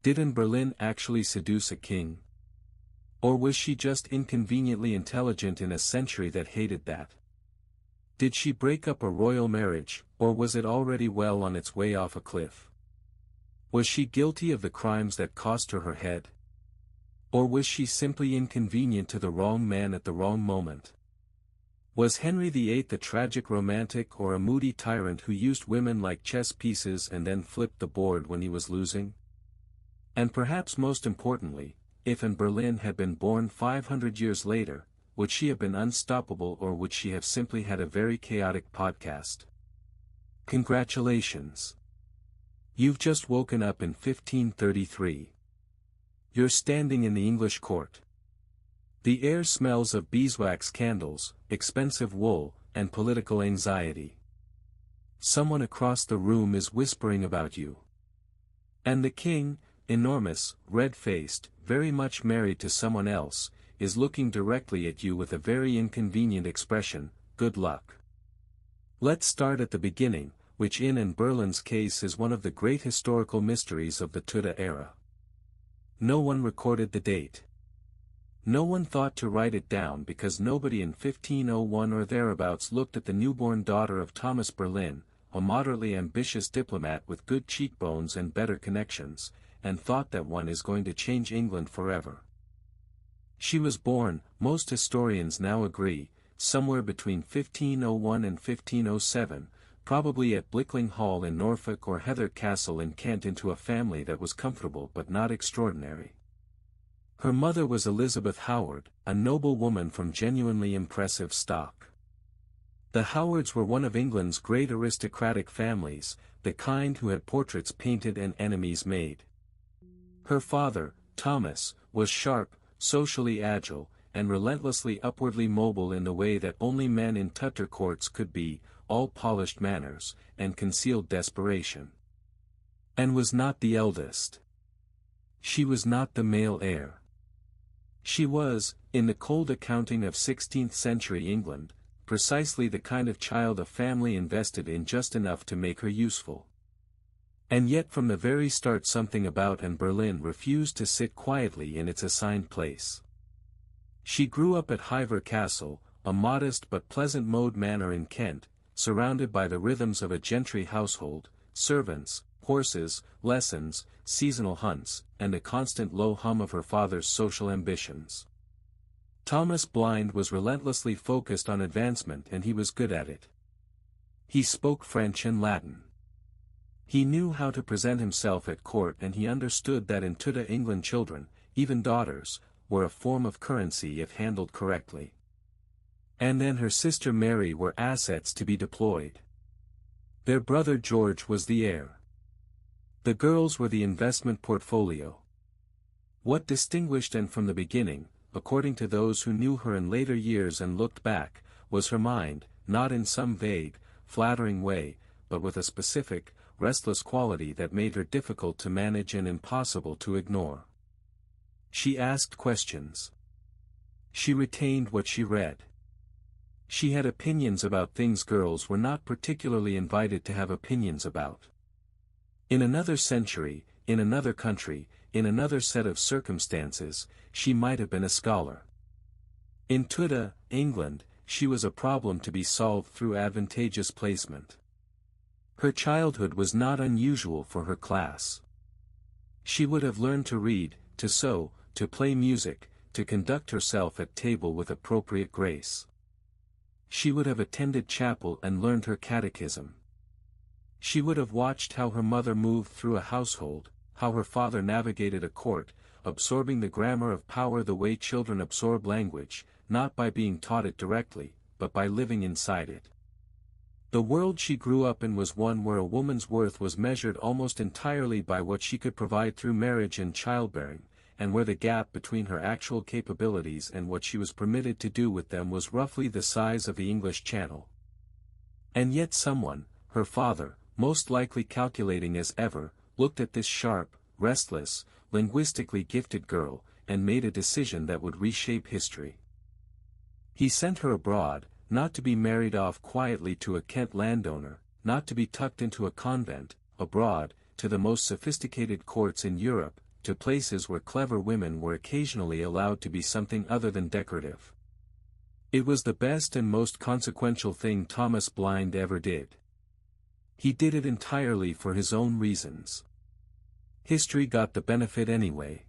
Did Anne Boleyn actually seduce a king? Or was she just inconveniently intelligent in a century that hated that? Did she break up a royal marriage, or was it already well on its way off a cliff? Was she guilty of the crimes that cost her her head? Or was she simply inconvenient to the wrong man at the wrong moment? Was Henry VIII a tragic romantic or a moody tyrant who used women like chess pieces and then flipped the board when he was losing? And perhaps most importantly, if Anne Boleyn had been born 500 years later, would she have been unstoppable, or would she have simply had a very chaotic podcast? Congratulations! You've just woken up in 1533. You're standing in the English court. The air smells of beeswax candles, expensive wool, and political anxiety. Someone across the room is whispering about you. And the king, enormous, red-faced, very much married to someone else, is looking directly at you with a very inconvenient expression, good luck. Let's start at the beginning, which in Anne Boleyn's case is one of the great historical mysteries of the Tudor era. No one recorded the date. No one thought to write it down because nobody in 1501 or thereabouts looked at the newborn daughter of Thomas Boleyn, a moderately ambitious diplomat with good cheekbones and better connections, and thought that one is going to change England forever. She was born, most historians now agree, somewhere between 1501 and 1507, probably at Blickling Hall in Norfolk or Heather Castle in Kent, into a family that was comfortable but not extraordinary. Her mother was Elizabeth Howard, a noble woman from genuinely impressive stock. The Howards were one of England's great aristocratic families, the kind who had portraits painted and enemies made. Her father, Thomas, was sharp, socially agile, and relentlessly upwardly mobile in the way that only men in Tudor courts could be, all polished manners, and concealed desperation. Anne was not the eldest. She was not the male heir. She was, in the cold accounting of 16th-century England, precisely the kind of child a family invested in just enough to make her useful. And yet from the very start something about Anne Boleyn refused to sit quietly in its assigned place. She grew up at Hever Castle, a modest but pleasant-mode manor in Kent, surrounded by the rhythms of a gentry household, servants, horses, lessons, seasonal hunts, and a constant low hum of her father's social ambitions. Thomas Blind was relentlessly focused on advancement, and he was good at it. He spoke French and Latin. He knew how to present himself at court, and he understood that in Tudor England children, even daughters, were a form of currency if handled correctly. And then her sister Mary were assets to be deployed. Their brother George was the heir. The girls were the investment portfolio. What distinguished Anne from the beginning, according to those who knew her in later years and looked back, was her mind, not in some vague, flattering way, but with a specific, restless quality that made her difficult to manage and impossible to ignore. She asked questions. She retained what she read. She had opinions about things girls were not particularly invited to have opinions about. In another century, in another country, in another set of circumstances, she might have been a scholar. In Tudor, England, she was a problem to be solved through advantageous placement. Her childhood was not unusual for her class. She would have learned to read, to sew, to play music, to conduct herself at table with appropriate grace. She would have attended chapel and learned her catechism. She would have watched how her mother moved through a household, how her father navigated a court, absorbing the grammar of power the way children absorb language, not by being taught it directly, but by living inside it. The world she grew up in was one where a woman's worth was measured almost entirely by what she could provide through marriage and childbearing, and where the gap between her actual capabilities and what she was permitted to do with them was roughly the size of the English Channel. And yet someone, her father, most likely calculating as ever, looked at this sharp, restless, linguistically gifted girl, and made a decision that would reshape history. He sent her abroad, not to be married off quietly to a Kent landowner, not to be tucked into a convent, abroad, to the most sophisticated courts in Europe, to places where clever women were occasionally allowed to be something other than decorative. It was the best and most consequential thing Thomas Blind ever did. He did it entirely for his own reasons. History got the benefit anyway.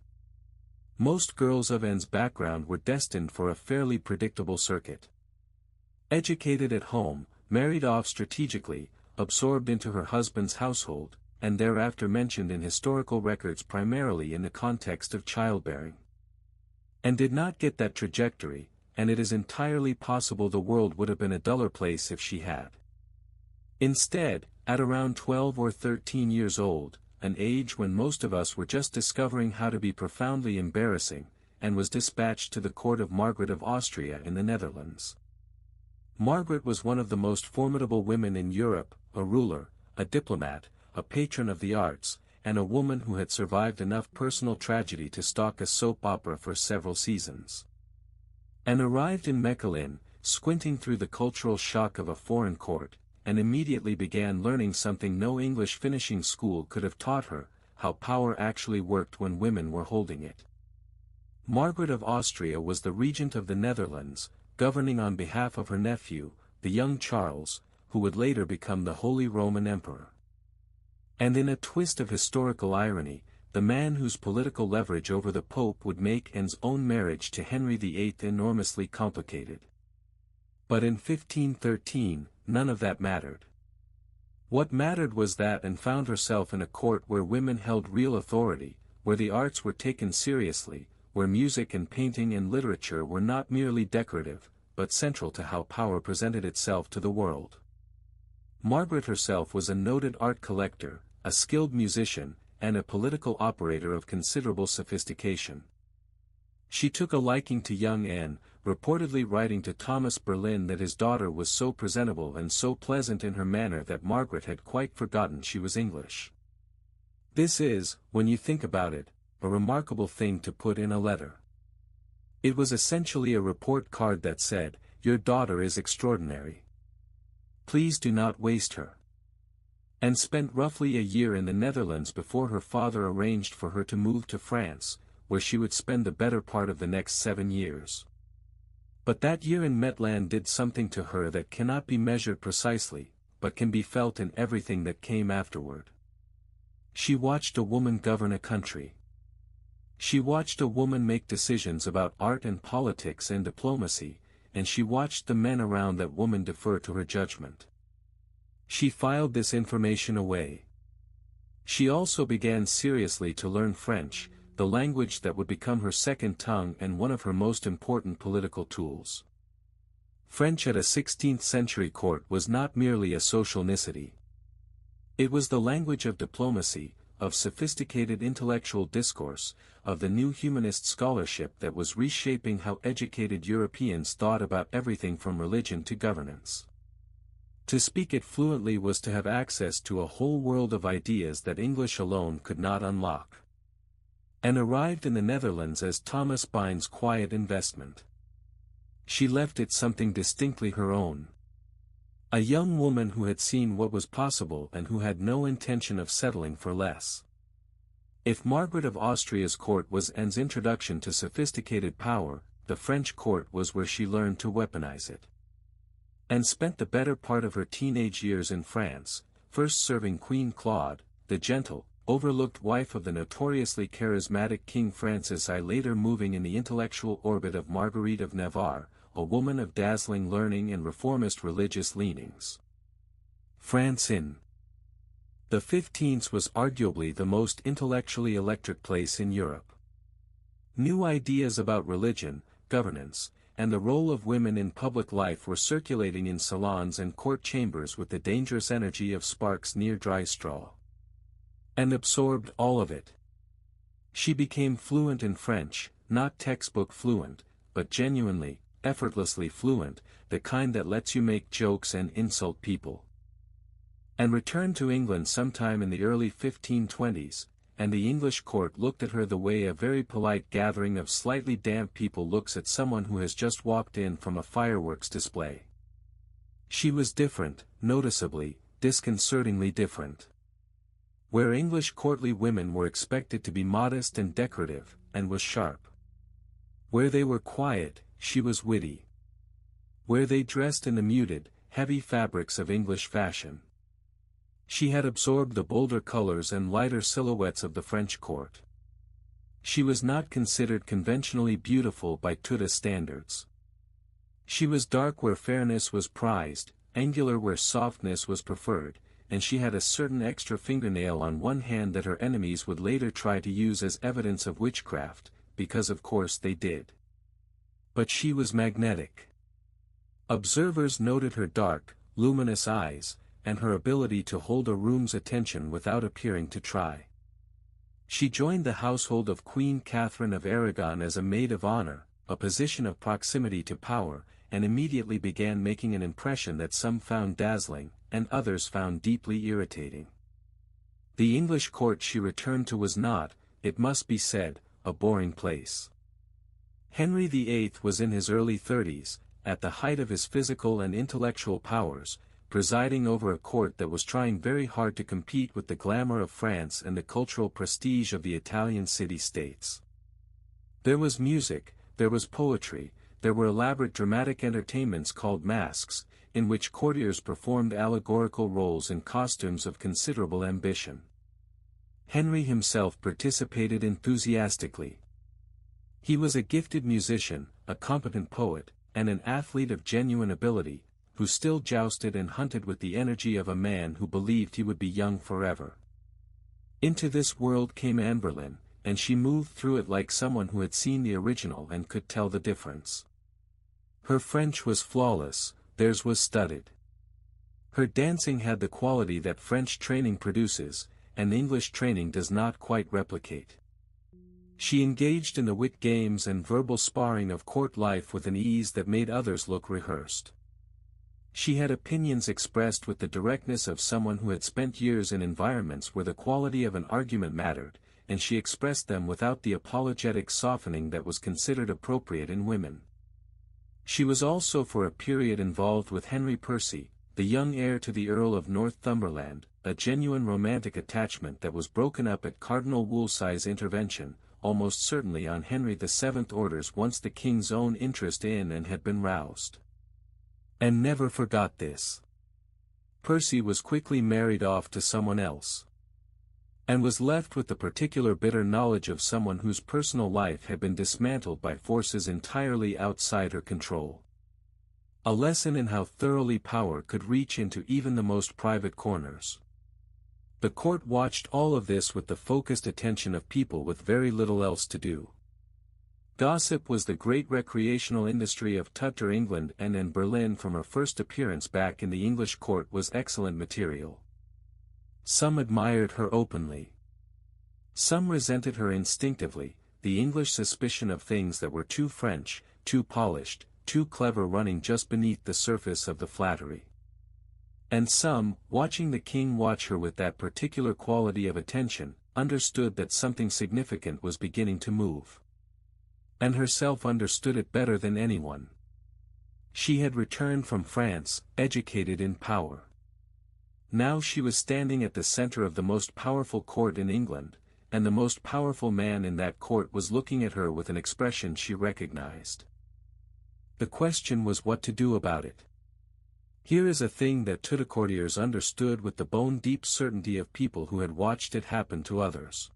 Most girls of Anne's background were destined for a fairly predictable circuit. Educated at home, married off strategically, absorbed into her husband's household, and thereafter mentioned in historical records primarily in the context of childbearing. And did not get that trajectory, and it is entirely possible the world would have been a duller place if she had. Instead, at around 12 or 13 years old, an age when most of us were just discovering how to be profoundly embarrassing, and was dispatched to the court of Margaret of Austria in the Netherlands. Margaret was one of the most formidable women in Europe, a ruler, a diplomat, a patron of the arts, and a woman who had survived enough personal tragedy to stalk a soap opera for several seasons. Anne arrived in Mechelen, squinting through the cultural shock of a foreign court, and immediately began learning something no English finishing school could have taught her, how power actually worked when women were holding it. Margaret of Austria was the regent of the Netherlands, governing on behalf of her nephew, the young Charles, who would later become the Holy Roman Emperor. And in a twist of historical irony, the man whose political leverage over the Pope would make Anne's own marriage to Henry VIII enormously complicated. But in 1513, none of that mattered. What mattered was that Anne found herself in a court where women held real authority, where the arts were taken seriously, where music and painting and literature were not merely decorative, but central to how power presented itself to the world. Margaret herself was a noted art collector, a skilled musician, and a political operator of considerable sophistication. She took a liking to young Anne, reportedly writing to Thomas Boleyn that his daughter was so presentable and so pleasant in her manner that Margaret had quite forgotten she was English. This is, when you think about it, a remarkable thing to put in a letter. It was essentially a report card that said, "Your daughter is extraordinary. Please do not waste her." And spent roughly a year in the Netherlands before her father arranged for her to move to France, where she would spend the better part of the next 7 years. But that year in Mechelen did something to her that cannot be measured precisely, but can be felt in everything that came afterward. She watched a woman govern a country. She watched a woman make decisions about art and politics and diplomacy, and she watched the men around that woman defer to her judgment. She filed this information away. She also began seriously to learn French, the language that would become her second tongue and one of her most important political tools. French at a 16th-century court was not merely a social nicety. It was the language of diplomacy, of sophisticated intellectual discourse, of the new humanist scholarship that was reshaping how educated Europeans thought about everything from religion to governance. To speak it fluently was to have access to a whole world of ideas that English alone could not unlock. And arrived in the Netherlands as Thomas Blind's quiet investment. She left it something distinctly her own. A young woman who had seen what was possible and who had no intention of settling for less. If Margaret of Austria's court was Anne's introduction to sophisticated power, the French court was where she learned to weaponize it. And spent the better part of her teenage years in France, first serving Queen Claude, the gentle, overlooked wife of the notoriously charismatic King Francis I, later moving in the intellectual orbit of Marguerite of Navarre, a woman of dazzling learning and reformist religious leanings. France in the 15th was arguably the most intellectually electric place in Europe. New ideas about religion, governance, and the role of women in public life were circulating in salons and court chambers with the dangerous energy of sparks near dry straw. And absorbed all of it. She became fluent in French, not textbook fluent, but genuinely, effortlessly fluent, the kind that lets you make jokes and insult people. And returned to England sometime in the early 1520s, and the English court looked at her the way a very polite gathering of slightly damp people looks at someone who has just walked in from a fireworks display. She was different, noticeably, disconcertingly different. Where English courtly women were expected to be modest and decorative, and was sharp. Where they were quiet, she was witty. Where they dressed in the muted, heavy fabrics of English fashion, she had absorbed the bolder colors and lighter silhouettes of the French court. She was not considered conventionally beautiful by Tudor standards. She was dark where fairness was prized, angular where softness was preferred, and she had a certain extra fingernail on one hand that her enemies would later try to use as evidence of witchcraft, because of course they did. But she was magnetic. Observers noted her dark, luminous eyes, and her ability to hold a room's attention without appearing to try. She joined the household of Queen Catherine of Aragon as a maid of honor, a position of proximity to power, and immediately began making an impression that some found dazzling, and others found deeply irritating. The English court she returned to was not, it must be said, a boring place. Henry VIII was in his early 30s, at the height of his physical and intellectual powers, presiding over a court that was trying very hard to compete with the glamour of France and the cultural prestige of the Italian city-states. There was music, there was poetry, there were elaborate dramatic entertainments called masques, in which courtiers performed allegorical roles in costumes of considerable ambition. Henry himself participated enthusiastically. He was a gifted musician, a competent poet, and an athlete of genuine ability, who still jousted and hunted with the energy of a man who believed he would be young forever. Into this world came Anne Boleyn, and she moved through it like someone who had seen the original and could tell the difference. Her French was flawless, theirs was studied. Her dancing had the quality that French training produces, and English training does not quite replicate. She engaged in the wit games and verbal sparring of court life with an ease that made others look rehearsed. She had opinions expressed with the directness of someone who had spent years in environments where the quality of an argument mattered, and she expressed them without the apologetic softening that was considered appropriate in women. She was also for a period involved with Henry Percy, the young heir to the Earl of Northumberland, a genuine romantic attachment that was broken up at Cardinal Wolsey's intervention, almost certainly on Henry VII's orders once the king's own interest in and had been roused. And never forgot this. Percy was quickly married off to someone else, and was left with the particular bitter knowledge of someone whose personal life had been dismantled by forces entirely outside her control. A lesson in how thoroughly power could reach into even the most private corners. The court watched all of this with the focused attention of people with very little else to do. Gossip was the great recreational industry of Tudor England, and in Berlin from her first appearance back in the English court was excellent material. Some admired her openly. Some resented her instinctively, the English suspicion of things that were too French, too polished, too clever running just beneath the surface of the flattery. And some, watching the king watch her with that particular quality of attention, understood that something significant was beginning to move. And herself understood it better than anyone. She had returned from France, educated in power. Now she was standing at the center of the most powerful court in England, and the most powerful man in that court was looking at her with an expression she recognized. The question was what to do about it. Here is a thing that Tudor courtiers understood with the bone-deep certainty of people who had watched it happen to others.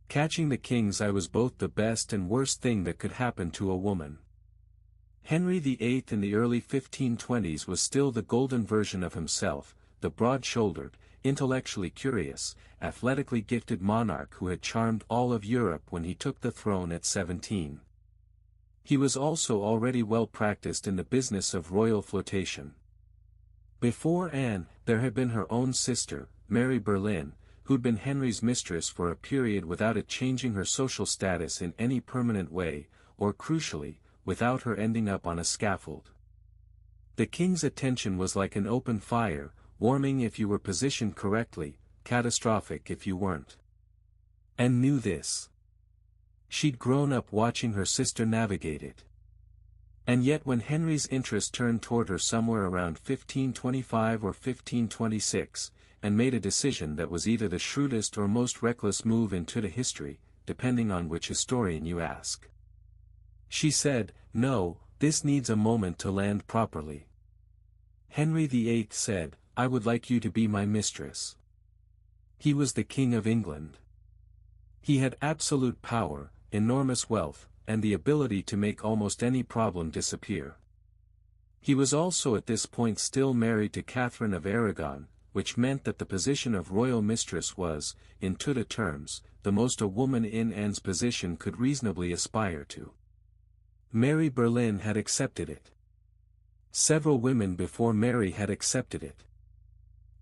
Catching the king's eye was both the best and worst thing that could happen to a woman. Henry VIII in the early 1520s was still the golden version of himself, the broad-shouldered, intellectually curious, athletically gifted monarch who had charmed all of Europe when he took the throne at 17. He was also already well practiced in the business of royal flirtation. Before Anne, there had been her own sister, Mary Boleyn, who'd been Henry's mistress for a period without it changing her social status in any permanent way, or crucially, without her ending up on a scaffold. The king's attention was like an open fire, warming if you were positioned correctly, catastrophic if you weren't. Anne knew this. She'd grown up watching her sister navigate it. And yet when Henry's interest turned toward her somewhere around 1525 or 1526, and made a decision that was either the shrewdest or most reckless move in Tudor history, depending on which historian you ask. She said, "No, this needs a moment to land properly." Henry VIII said, "I would like you to be my mistress." He was the King of England. He had absolute power, enormous wealth, and the ability to make almost any problem disappear. He was also at this point still married to Catherine of Aragon, which meant that the position of royal mistress was, in Tudor terms, the most a woman in Anne's position could reasonably aspire to. Mary Boleyn had accepted it. Several women before Mary had accepted it.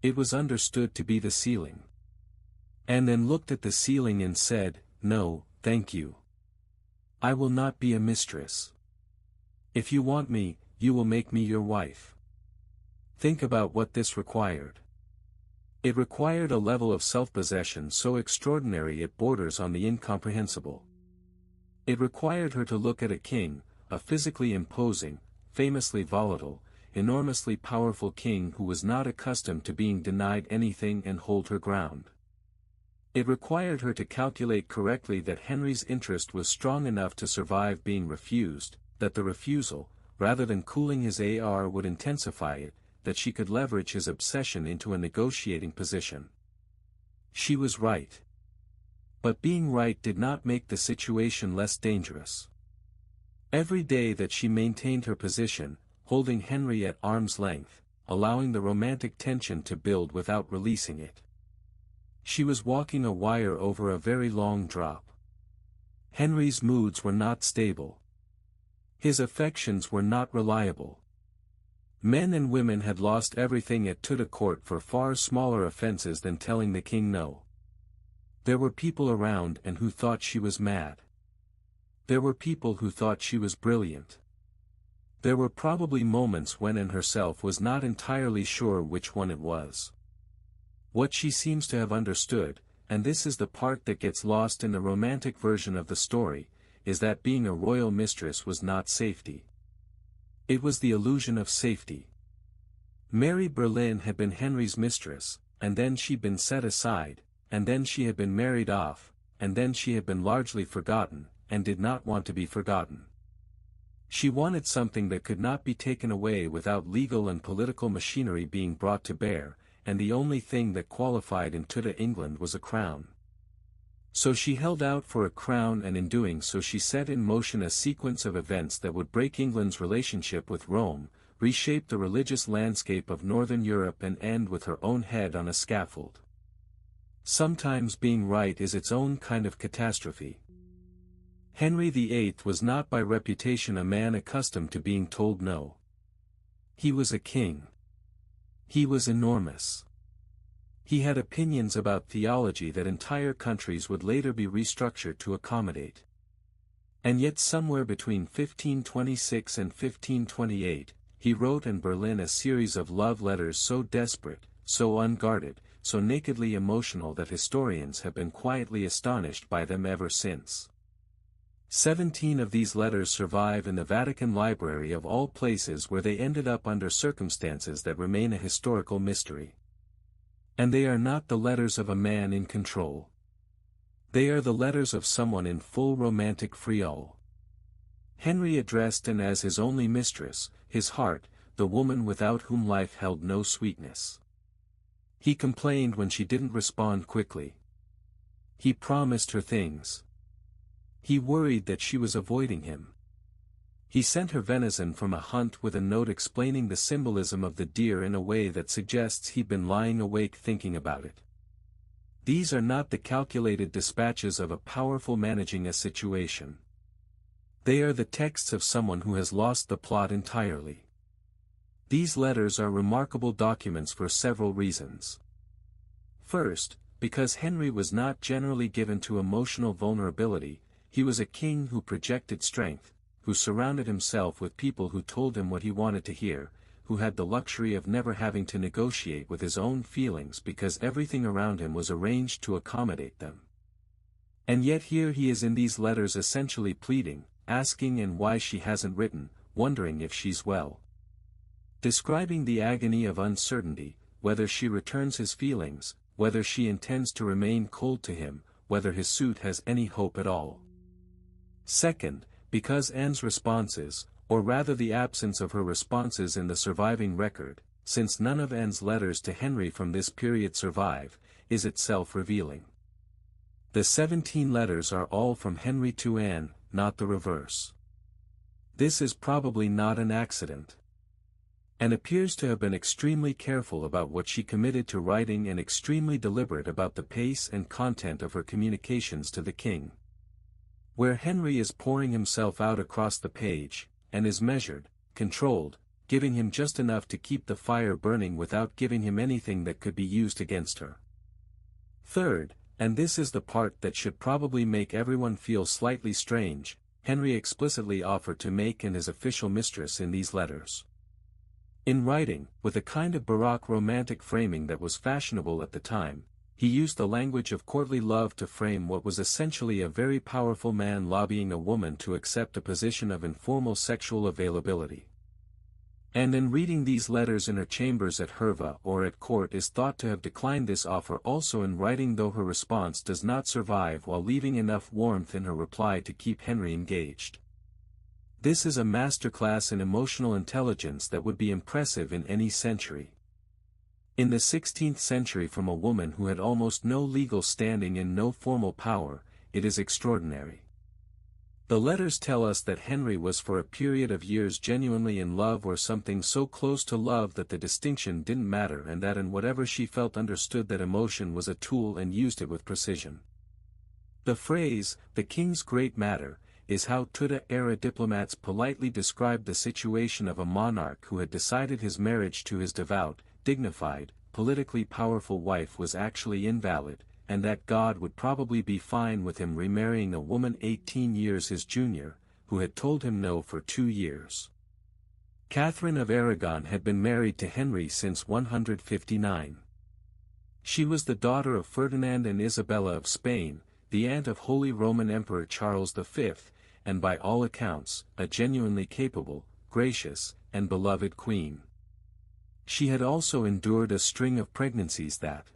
It was understood to be the ceiling. Anne then looked at the ceiling and said, "No, thank you. I will not be a mistress. If you want me, you will make me your wife." Think about what this required. It required a level of self-possession so extraordinary it borders on the incomprehensible. It required her to look at a king, a physically imposing, famously volatile, enormously powerful king who was not accustomed to being denied anything and hold her ground. It required her to calculate correctly that Henry's interest was strong enough to survive being refused, that the refusal, rather than cooling his AR would intensify it, that she could leverage his obsession into a negotiating position. She was right. But being right did not make the situation less dangerous. Every day that she maintained her position, holding Henry at arm's length, allowing the romantic tension to build without releasing it, she was walking a wire over a very long drop. Henry's moods were not stable. His affections were not reliable. Men and women had lost everything at Tudor court for far smaller offenses than telling the king no. There were people around and who thought she was mad. There were people who thought she was brilliant. There were probably moments when Anne herself was not entirely sure which one it was. What she seems to have understood, and this is the part that gets lost in the romantic version of the story, is that being a royal mistress was not safety. It was the illusion of safety. Mary Boleyn had been Henry's mistress, and then she'd been set aside, and then she had been married off, and then she had been largely forgotten, and did not want to be forgotten. She wanted something that could not be taken away without legal and political machinery being brought to bear, and the only thing that qualified in Tudor England was a crown. So she held out for a crown, and in doing so she set in motion a sequence of events that would break England's relationship with Rome, reshape the religious landscape of Northern Europe, and end with her own head on a scaffold. Sometimes being right is its own kind of catastrophe. Henry VIII was not by reputation a man accustomed to being told no. He was a king. He was enormous. He had opinions about theology that entire countries would later be restructured to accommodate. And yet somewhere between 1526 and 1528, he wrote in Berlin a series of love letters so desperate, so unguarded, so nakedly emotional that historians have been quietly astonished by them ever since. 17 of these letters survive in the Vatican Library of all places, where they ended up under circumstances that remain a historical mystery. And they are not the letters of a man in control. They are the letters of someone in full romantic friol. Henry addressed Anne as his only mistress, his heart, the woman without whom life held no sweetness. He complained when she didn't respond quickly. He promised her things. He worried that she was avoiding him. He sent her venison from a hunt with a note explaining the symbolism of the deer in a way that suggests he'd been lying awake thinking about it. These are not the calculated dispatches of a powerful managing a situation. They are the texts of someone who has lost the plot entirely. These letters are remarkable documents for several reasons. First, because Henry was not generally given to emotional vulnerability, he was a king who projected strength, who surrounded himself with people who told him what he wanted to hear, who had the luxury of never having to negotiate with his own feelings because everything around him was arranged to accommodate them. And yet here he is in these letters essentially pleading, asking Anne why she hasn't written, wondering if she's well. Describing the agony of uncertainty, whether she returns his feelings, whether she intends to remain cold to him, whether his suit has any hope at all. Second, because Anne's responses, or rather the absence of her responses in the surviving record, since none of Anne's letters to Henry from this period survive, is itself revealing. The 17 letters are all from Henry to Anne, not the reverse. This is probably not an accident. Anne appears to have been extremely careful about what she committed to writing and extremely deliberate about the pace and content of her communications to the king. Where Henry is pouring himself out across the page, Anne is measured, controlled, giving him just enough to keep the fire burning without giving him anything that could be used against her. Third, and this is the part that should probably make everyone feel slightly strange, Henry explicitly offered to make Anne his official mistress in these letters. In writing, with a kind of Baroque romantic framing that was fashionable at the time, he used the language of courtly love to frame what was essentially a very powerful man lobbying a woman to accept a position of informal sexual availability. And in reading these letters in her chambers at Herva or at court is thought to have declined this offer also in writing, though her response does not survive, while leaving enough warmth in her reply to keep Henry engaged. This is a masterclass in emotional intelligence that would be impressive in any century. In the 16th century, from a woman who had almost no legal standing and no formal power, it is extraordinary. The letters tell us that Henry was for a period of years genuinely in love, or something so close to love that the distinction didn't matter, and that in whatever she felt understood that emotion was a tool and used it with precision. The phrase, "the king's great matter," is how Tudor-era diplomats politely described the situation of a monarch who had decided his marriage to his devout, dignified, politically powerful wife was actually invalid, and that God would probably be fine with him remarrying a woman 18 years his junior, who had told him no for 2 years. Catherine of Aragon had been married to Henry since 159. She was the daughter of Ferdinand and Isabella of Spain, the aunt of Holy Roman Emperor Charles V, and by all accounts, a genuinely capable, gracious, and beloved queen. She had also endured a string of pregnancies that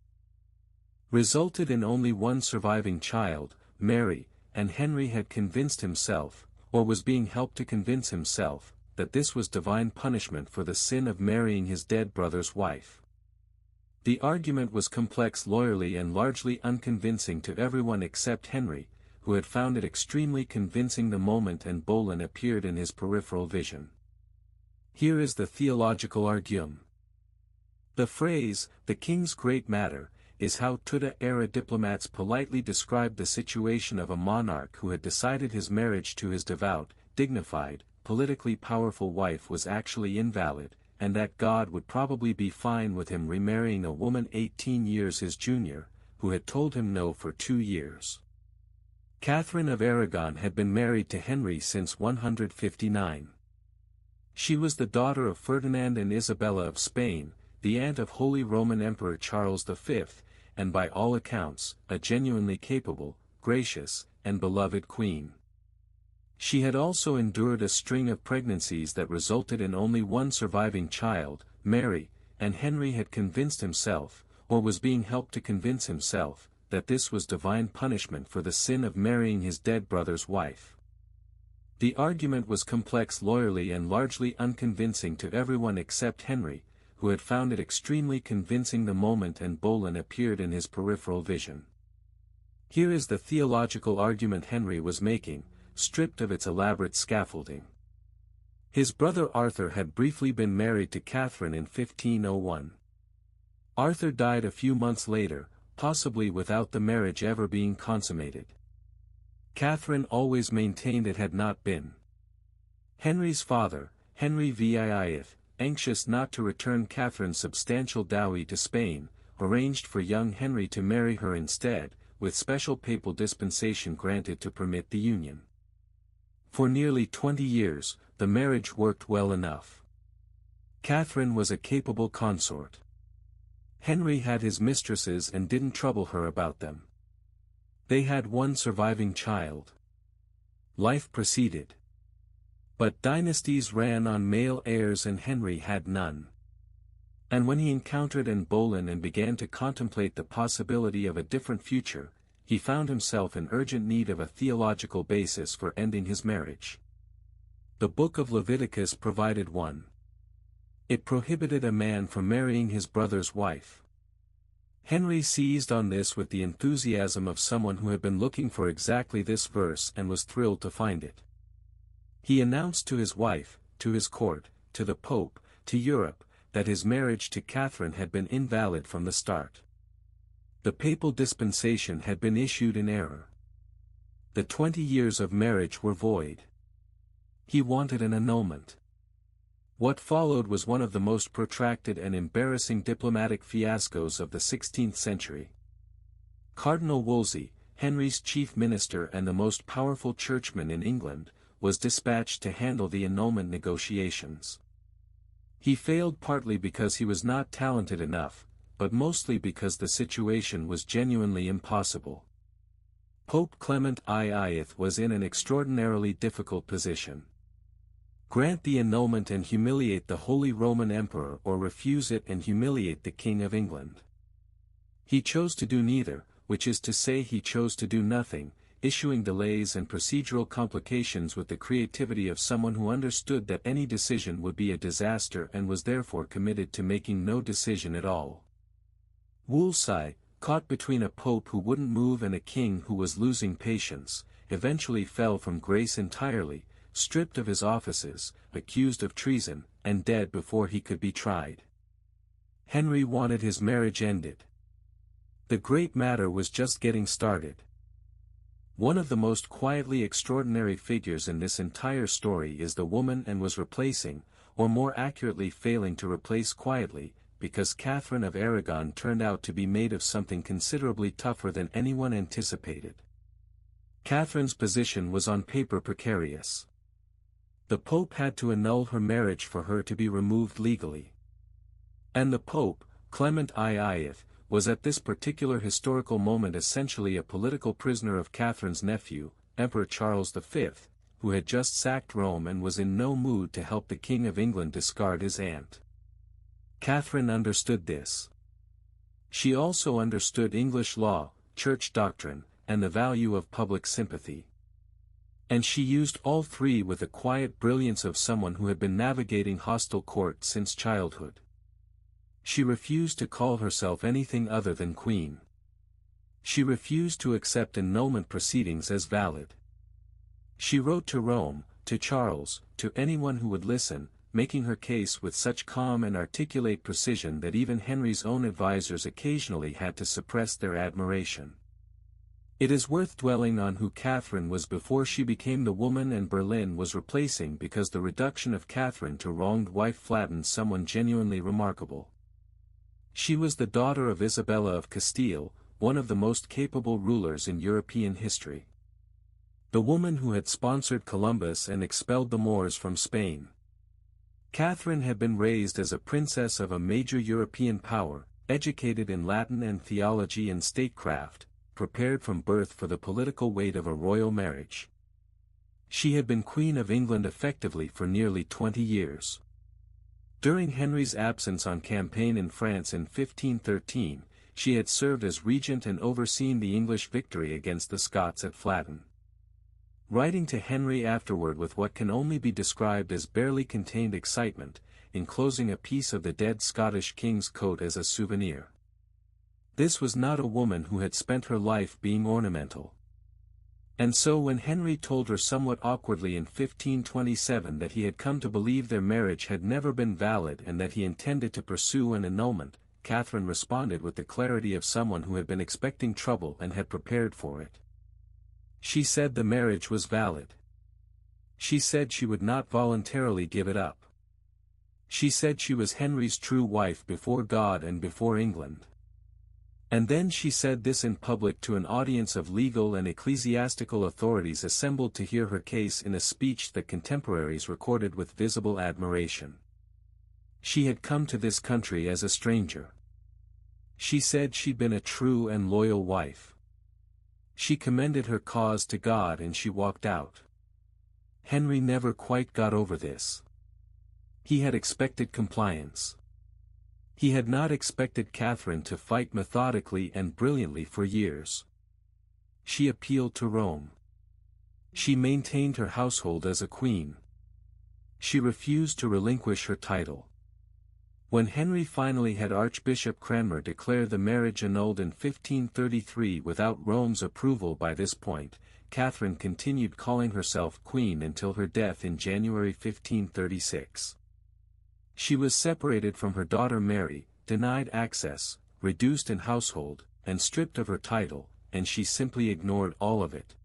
resulted in only one surviving child, Mary, and Henry had convinced himself, or was being helped to convince himself, that this was divine punishment for the sin of marrying his dead brother's wife. The argument was complex lawyerly and largely unconvincing to everyone except Henry, who had found it extremely convincing the moment Anne Boleyn appeared in his peripheral vision. Here is the theological argument. The phrase, "the king's great matter," is how Tudor-era diplomats politely described the situation of a monarch who had decided his marriage to his devout, dignified, politically powerful wife was actually invalid, and that God would probably be fine with him remarrying a woman 18 years his junior, who had told him no for 2 years. Catherine of Aragon had been married to Henry since 159. She was the daughter of Ferdinand and Isabella of Spain, the aunt of Holy Roman Emperor Charles V, and by all accounts, a genuinely capable, gracious, and beloved queen. She had also endured a string of pregnancies that resulted in only one surviving child, Mary, and Henry had convinced himself, or was being helped to convince himself, that this was divine punishment for the sin of marrying his dead brother's wife. The argument was complex lawyerly and largely unconvincing to everyone except Henry, who had found it extremely convincing the moment Anne Boleyn appeared in his peripheral vision. Here is the theological argument Henry was making, stripped of its elaborate scaffolding. His brother Arthur had briefly been married to Catherine in 1501. Arthur died a few months later, possibly without the marriage ever being consummated. Catherine always maintained it had not been. Henry's father, Henry VIII, anxious not to return Catherine's substantial dowry to Spain, arranged for young Henry to marry her instead, with special papal dispensation granted to permit the union. For nearly 20 years, the marriage worked well enough. Catherine was a capable consort. Henry had his mistresses and didn't trouble her about them. They had one surviving child. Life proceeded. But dynasties ran on male heirs and Henry had none. And when he encountered Anne Boleyn and began to contemplate the possibility of a different future, he found himself in urgent need of a theological basis for ending his marriage. The book of Leviticus provided one. It prohibited a man from marrying his brother's wife. Henry seized on this with the enthusiasm of someone who had been looking for exactly this verse and was thrilled to find it. He announced to his wife, to his court, to the Pope, to Europe, that his marriage to Catherine had been invalid from the start. The papal dispensation had been issued in error. The 20 years of marriage were void. He wanted an annulment. What followed was one of the most protracted and embarrassing diplomatic fiascos of the 16th century. Cardinal Wolsey, Henry's chief minister and the most powerful churchman in England, was dispatched to handle the annulment negotiations. He failed partly because he was not talented enough, but mostly because the situation was genuinely impossible. Pope Clement VIII was in an extraordinarily difficult position. Grant the annulment and humiliate the Holy Roman Emperor, or refuse it and humiliate the King of England. He chose to do neither, which is to say he chose to do nothing, issuing delays and procedural complications with the creativity of someone who understood that any decision would be a disaster and was therefore committed to making no decision at all. Wolsey, caught between a pope who wouldn't move and a king who was losing patience, eventually fell from grace entirely, stripped of his offices, accused of treason, and dead before he could be tried. Henry wanted his marriage ended. The great matter was just getting started. One of the most quietly extraordinary figures in this entire story is the woman and was replacing, or more accurately failing to replace quietly, because Catherine of Aragon turned out to be made of something considerably tougher than anyone anticipated. Catherine's position was on paper precarious. The Pope had to annul her marriage for her to be removed legally. And the Pope, Clement VIII, was at this particular historical moment essentially a political prisoner of Catherine's nephew, Emperor Charles V, who had just sacked Rome and was in no mood to help the King of England discard his aunt. Catherine understood this. She also understood English law, church doctrine, and the value of public sympathy. And she used all three with the quiet brilliance of someone who had been navigating hostile courts since childhood. She refused to call herself anything other than queen. She refused to accept annulment proceedings as valid. She wrote to Rome, to Charles, to anyone who would listen, making her case with such calm and articulate precision that even Henry's own advisers occasionally had to suppress their admiration. It is worth dwelling on who Catherine was before she became the woman and Berlin was replacing, because the reduction of Catherine to wronged wife flattened someone genuinely remarkable. She was the daughter of Isabella of Castile, one of the most capable rulers in European history. The woman who had sponsored Columbus and expelled the Moors from Spain. Catherine had been raised as a princess of a major European power, educated in Latin and theology and statecraft, prepared from birth for the political weight of a royal marriage. She had been Queen of England effectively for nearly 20 years. During Henry's absence on campaign in France in 1513, she had served as regent and overseen the English victory against the Scots at Flodden. Writing to Henry afterward with what can only be described as barely contained excitement, enclosing a piece of the dead Scottish king's coat as a souvenir. This was not a woman who had spent her life being ornamental. And so when Henry told her somewhat awkwardly in 1527 that he had come to believe their marriage had never been valid and that he intended to pursue an annulment, Catherine responded with the clarity of someone who had been expecting trouble and had prepared for it. She said the marriage was valid. She said she would not voluntarily give it up. She said she was Henry's true wife before God and before England. And then she said this in public to an audience of legal and ecclesiastical authorities assembled to hear her case in a speech that contemporaries recorded with visible admiration. She had come to this country as a stranger. She said she'd been a true and loyal wife. She commended her cause to God and she walked out. Henry never quite got over this. He had expected compliance. He had not expected Catherine to fight methodically and brilliantly for years. She appealed to Rome. She maintained her household as a queen. She refused to relinquish her title. When Henry finally had Archbishop Cranmer declare the marriage annulled in 1533 without Rome's approval by this point, Catherine continued calling herself queen until her death in January 1536. She was separated from her daughter Mary, denied access, reduced in household, and stripped of her title, and she simply ignored all of it.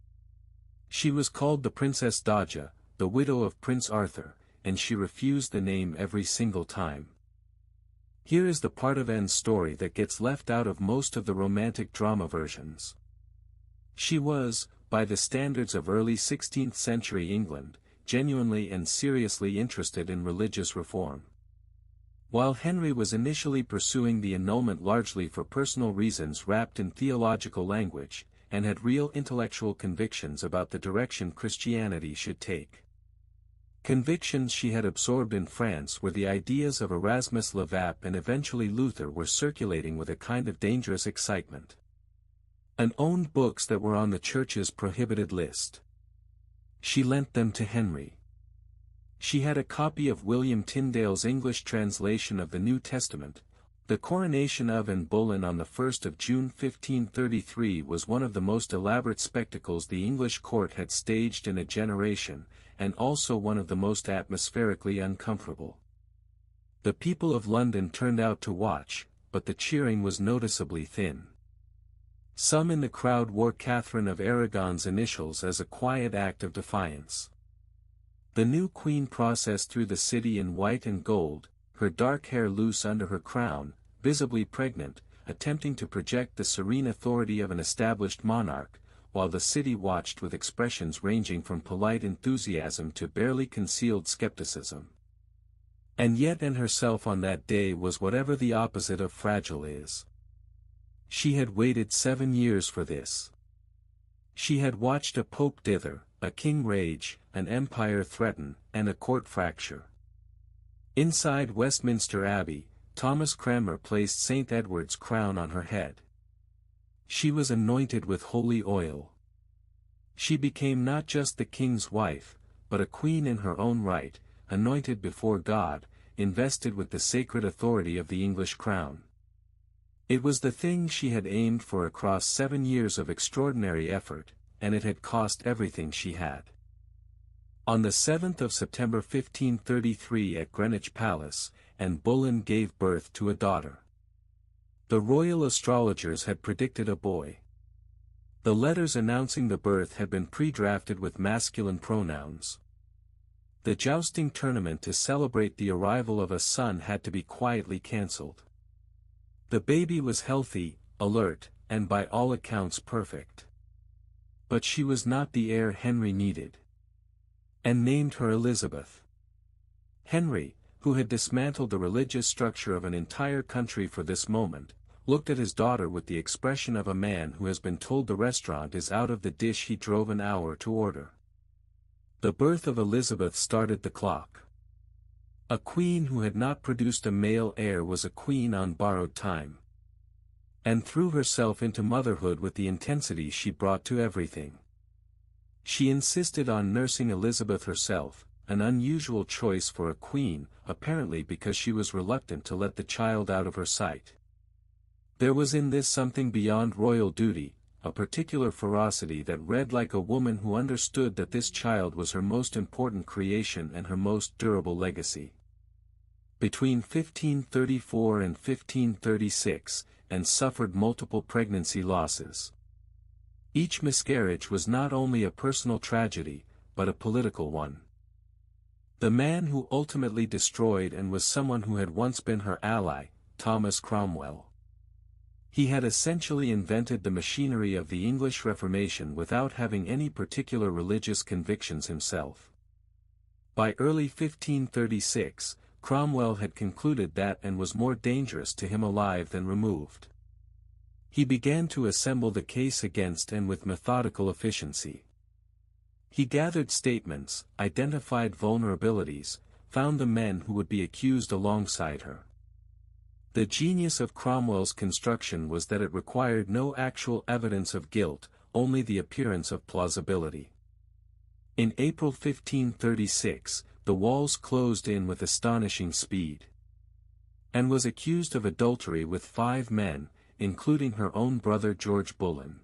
She was called the Princess Dowager, the widow of Prince Arthur, and she refused the name every single time. Here is the part of Anne's story that gets left out of most of the romantic drama versions. She was, by the standards of early 16th century England, genuinely and seriously interested in religious reform. While Henry was initially pursuing the annulment largely for personal reasons wrapped in theological language, and had real intellectual convictions about the direction Christianity should take. Convictions she had absorbed in France where the ideas of Erasmus Lavappe and eventually Luther were circulating with a kind of dangerous excitement. Anne owned books that were on the Church's prohibited list. She lent them to Henry. She had a copy of William Tyndale's English translation of the New Testament. The coronation of Anne Boleyn on the 1st of June 1533 was one of the most elaborate spectacles the English court had staged in a generation, and also one of the most atmospherically uncomfortable. The people of London turned out to watch, but the cheering was noticeably thin. Some in the crowd wore Catherine of Aragon's initials as a quiet act of defiance. The new queen processed through the city in white and gold, her dark hair loose under her crown, visibly pregnant, attempting to project the serene authority of an established monarch, while the city watched with expressions ranging from polite enthusiasm to barely concealed skepticism. And yet Anne herself on that day was whatever the opposite of fragile is. She had waited 7 years for this. She had watched a pope dither, a king rage, an empire threaten, and a court fracture. Inside Westminster Abbey, Thomas Cranmer placed St. Edward's crown on her head. She was anointed with holy oil. She became not just the king's wife, but a queen in her own right, anointed before God, invested with the sacred authority of the English crown. It was the thing she had aimed for across 7 years of extraordinary effort, and it had cost everything she had. On the 7th of September 1533 at Greenwich Palace, Anne Boleyn gave birth to a daughter. The royal astrologers had predicted a boy. The letters announcing the birth had been pre-drafted with masculine pronouns. The jousting tournament to celebrate the arrival of a son had to be quietly cancelled. The baby was healthy, alert, and by all accounts perfect. But she was not the heir Henry needed. And named her Elizabeth. Henry, who had dismantled the religious structure of an entire country for this moment, looked at his daughter with the expression of a man who has been told the restaurant is out of the dish he drove an hour to order. The birth of Elizabeth started the clock. A queen who had not produced a male heir was a queen on borrowed time. And threw herself into motherhood with the intensity she brought to everything. She insisted on nursing Elizabeth herself, an unusual choice for a queen, apparently because she was reluctant to let the child out of her sight. There was in this something beyond royal duty, a particular ferocity that read like a woman who understood that this child was her most important creation and her most durable legacy. Between 1534 and 1536, Anne suffered multiple pregnancy losses. Each miscarriage was not only a personal tragedy, but a political one. The man who ultimately destroyed Anne was someone who had once been her ally, Thomas Cromwell. He had essentially invented the machinery of the English Reformation without having any particular religious convictions himself. By early 1536, Cromwell had concluded that Anne was more dangerous to him alive than removed. He began to assemble the case against Anne with methodical efficiency. He gathered statements, identified vulnerabilities, found the men who would be accused alongside her. The genius of Cromwell's construction was that it required no actual evidence of guilt, only the appearance of plausibility. In April 1536, the walls closed in with astonishing speed. Anne was accused of adultery with 5 men, including her own brother George Boleyn.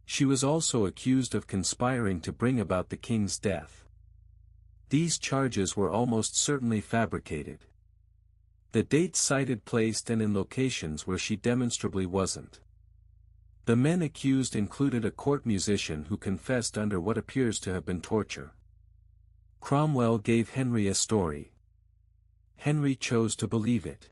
She was also accused of conspiring to bring about the king's death. These charges were almost certainly fabricated. The dates cited placed Anne in locations where she demonstrably wasn't. The men accused included a court musician who confessed under what appears to have been torture. Cromwell gave Henry a story. Henry chose to believe it.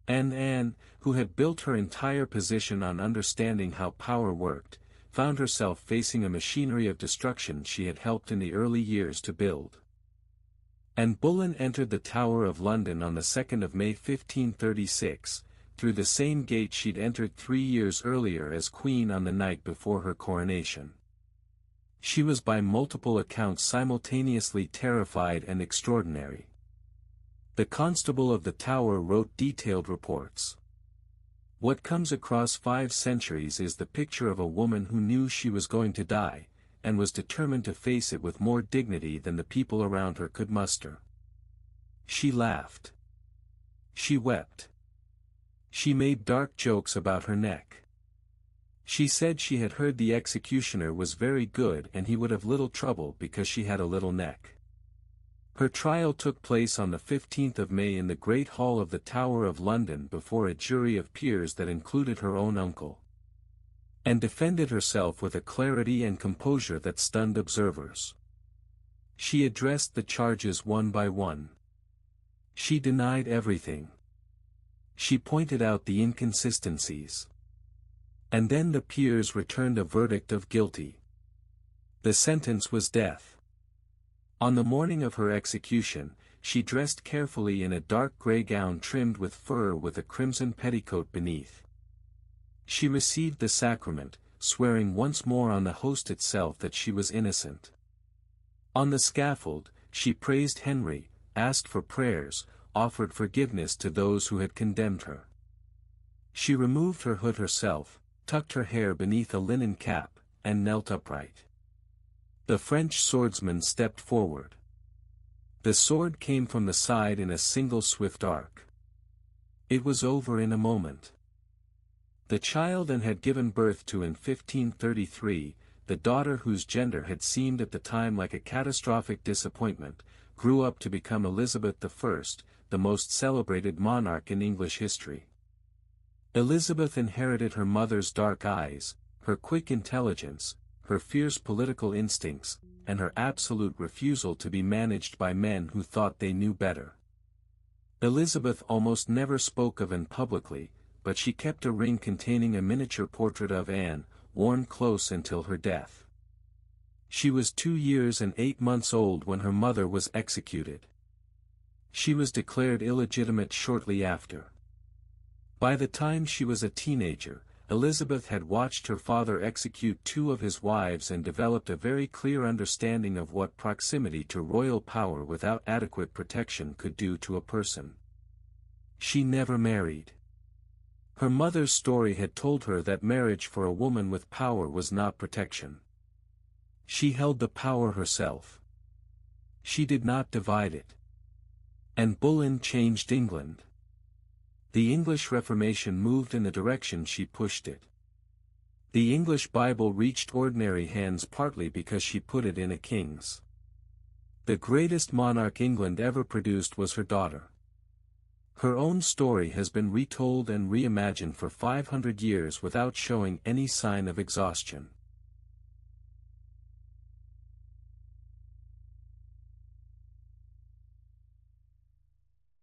And Anne, who had built her entire position on understanding how power worked, found herself facing a machinery of destruction she had helped in the early years to build. Anne Boleyn entered the Tower of London on the 2nd of May 1536, through the same gate she'd entered 3 years earlier as queen on the night before her coronation. She was by multiple accounts simultaneously terrified and extraordinary. The constable of the tower wrote detailed reports. What comes across 5 centuries is the picture of a woman who knew she was going to die, and was determined to face it with more dignity than the people around her could muster. She laughed. She wept. She made dark jokes about her neck. She said she had heard the executioner was very good and he would have little trouble because she had a little neck. Her trial took place on the 15th of May in the Great Hall of the Tower of London before a jury of peers that included her own uncle. And defended herself with a clarity and composure that stunned observers. She addressed the charges one by one. She denied everything. She pointed out the inconsistencies. And then the peers returned a verdict of guilty. The sentence was death. On the morning of her execution, she dressed carefully in a dark grey gown trimmed with fur with a crimson petticoat beneath. She received the sacrament, swearing once more on the host itself that she was innocent. On the scaffold, she praised Henry, asked for prayers, offered forgiveness to those who had condemned her. She removed her hood herself, tucked her hair beneath a linen cap, and knelt upright. The French swordsman stepped forward. The sword came from the side in a single swift arc. It was over in a moment. The child Anne had given birth to in 1533, the daughter whose gender had seemed at the time like a catastrophic disappointment, grew up to become Elizabeth I, the most celebrated monarch in English history. Elizabeth inherited her mother's dark eyes, her quick intelligence, her fierce political instincts, and her absolute refusal to be managed by men who thought they knew better. Elizabeth almost never spoke of Anne publicly, but she kept a ring containing a miniature portrait of Anne, worn close until her death. She was 2 years and 8 months old when her mother was executed. She was declared illegitimate shortly after. By the time she was a teenager, Elizabeth had watched her father execute 2 of his wives and developed a very clear understanding of what proximity to royal power without adequate protection could do to a person. She never married. Her mother's story had told her that marriage for a woman with power was not protection. She held the power herself. She did not divide it. Anne Boleyn changed England. The English Reformation moved in the direction she pushed it. The English Bible reached ordinary hands partly because she put it in a king's. The greatest monarch England ever produced was her daughter. Her own story has been retold and reimagined for 500 years without showing any sign of exhaustion.